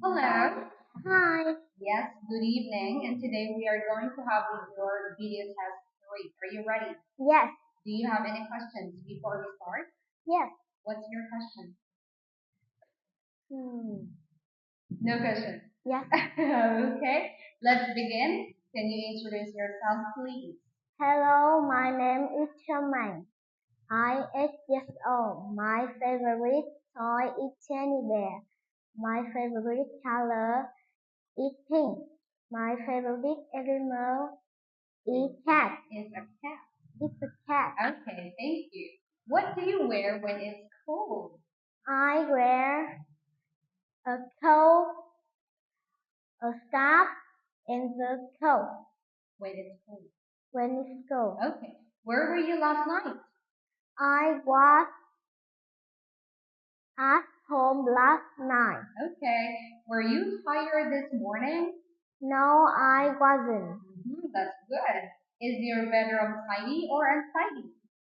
Hello. Hi. Yes, good evening. And today we are going to have your video test 3. Are you ready? Yes. Do you have any questions before we start? Yes. What's your question? Hmm. No question. Yes. Okay, let's begin. Can you introduce yourself, please? Hello, my name is Tram. I 8 years old. My favorite toy is teddy bear. My favorite color is pink. My favorite animal is cat. It's a cat. It's a cat. Okay, thank you. What do you wear when it's cold? I wear a coat, a scarf, and the coat When it's cold. when it's cold. Okay. Where were you last night? I was at home last night. Okay. Were you tired this morning? No, I wasn't. That's good. Is your bedroom tidy or untidy?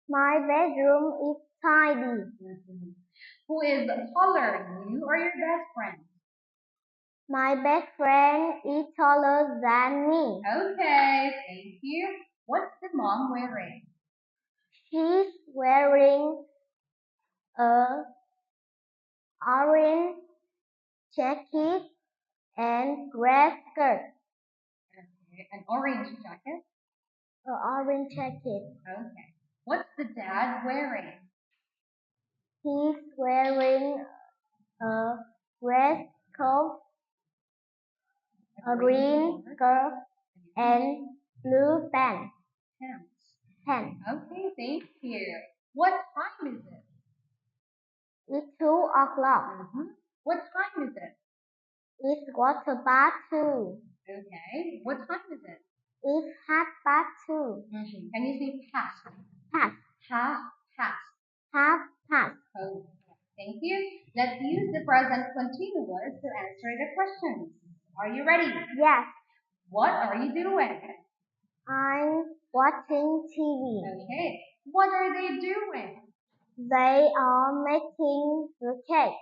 My bedroom is tidy. Who is taller, you or your best friend? My best friend is taller than me. Okay, thank you. What's the mom wearing? She's wearing a orange jacket and red skirt. Okay, an orange jacket. A orange jacket. Okay. What's the dad wearing? He's wearing a red coat, a green skirt, and blue pants. Okay, thank you. What time is it? It's 2 o'clock. What time is it? It's quarter past 2. Okay. What time is it? It's 2:30. Can you say past? Past. Half past. Past. Okay. Thank you. Let's use the present continuous to answer the questions. Are you ready? Yes. What are you doing? I'm watching TV. Okay. What are they doing? They are making the cake.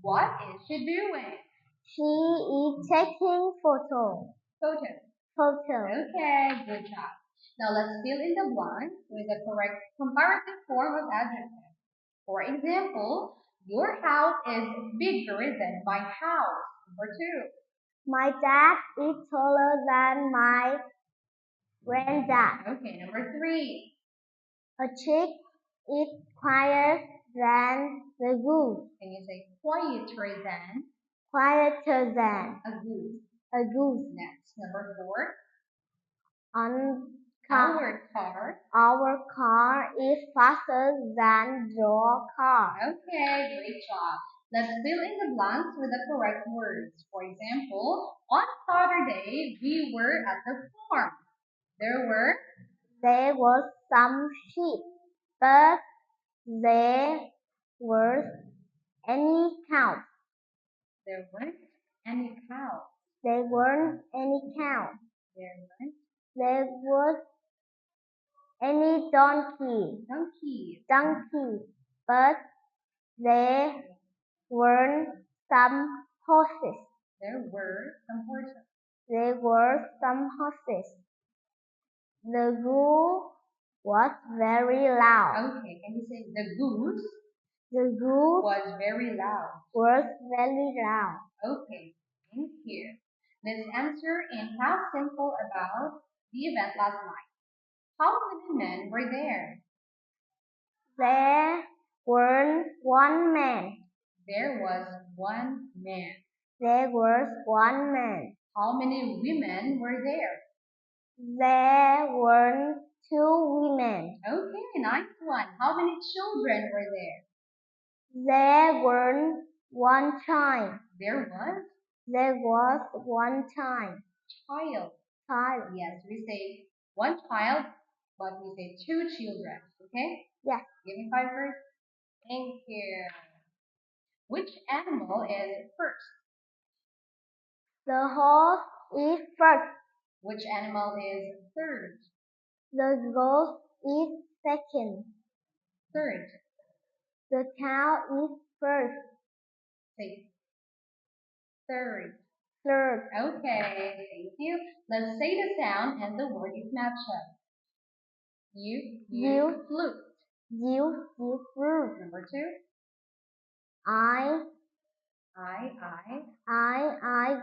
What is she doing? She is taking photo. Okay, good job. Now let's fill in the blanks with the correct comparative form of adjective. For example, your house is bigger than my house. Number 2. My dad is taller than my granddad. Okay, number 3. A chick is quieter than the goose. Can you say quieter than? Quieter than A goose. a goose. Next, number 4. Our car is faster than your car. Okay, great job. Let's fill in the blanks with the correct words. For example, on Saturday, we were at the farm. There were some sheep, but there weren't any cows. There weren't any cows. There weren't any cows. There was any donkey, but there weren't some horses. There were some horses. There were some horses. The goose was very loud. Okay, can you say the goose? The goose Was very loud. was very loud. Okay, thank you. Let's answer in past simple about the event last night. How many men were there? There weren't one man. There was one man. There was one man. How many women were there? There weren't two women. Okay, nice one. How many children were there? There weren't one child. There was? There was one child. Child. Child. Yes, we say one child, but we say two children. Okay? Yes. Give me 5 words. Thank you. Which animal is first? The horse is first. Which animal is third? The goat is second. Third. The cow is first. Say Third. third, Okay, thank you. Let's say the sound and the word is matchup. Flute. fruit. Number two. I, I.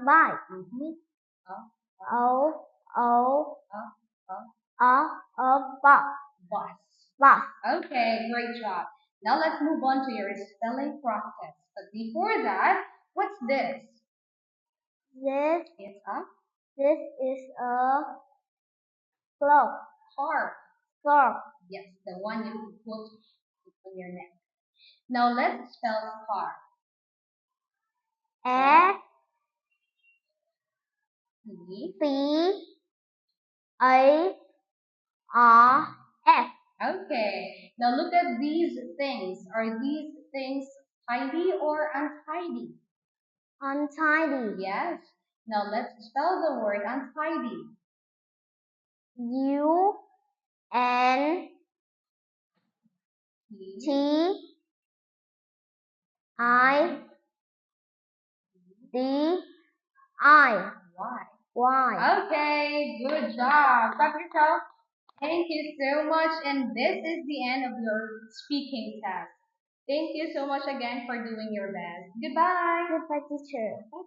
bike. Mm-hmm. O, O, Uh, bus. bus. Bus. Okay, great job. Now let's move on to your spelling practice. But before that, what's this? This, It's a this is a clock. heart. Scarf. Yes, the one you put on your neck. Now let's spell scar. S, C. C, A, R, S. Okay. Now look at these things. Are these things tidy or untidy? Untidy. Yes. Now let's spell the word untidy. U, N, T. T, I, D, I. Y. Y. Okay, good job. Clap yourself. Thank you so much. And this is the end of your speaking test. Thank you so much again for doing your best. Goodbye. Goodbye, teacher. Bye bye.